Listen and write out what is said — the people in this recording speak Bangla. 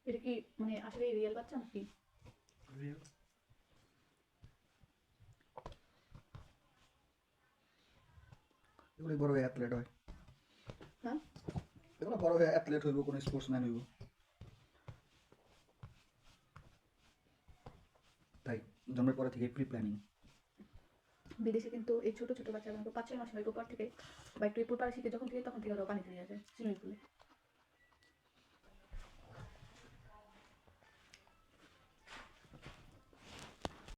এটা কি মানে আসলে রিয়েল বাচ্চা নাকি? রিয়েল। এগুলো বড় হয়ে অ্যাথলেট হয়। হ্যাঁ, এগুলো বড় হয়ে অ্যাথলেট হইব, কোনো স্পোর্টসম্যান হইব, তাই জন্মের পরে থেকে প্রি প্ল্যানিং। বিদেশে কিন্তু এই ছোট ছোট বাচ্চাগুলো 5-6 মাস হইব পর থেকে বা একটু এরপর পারে শিখে যখন থেকে তখন থেকে ওরা পানিতে নিয়ে যায় সুইমিং পুলে।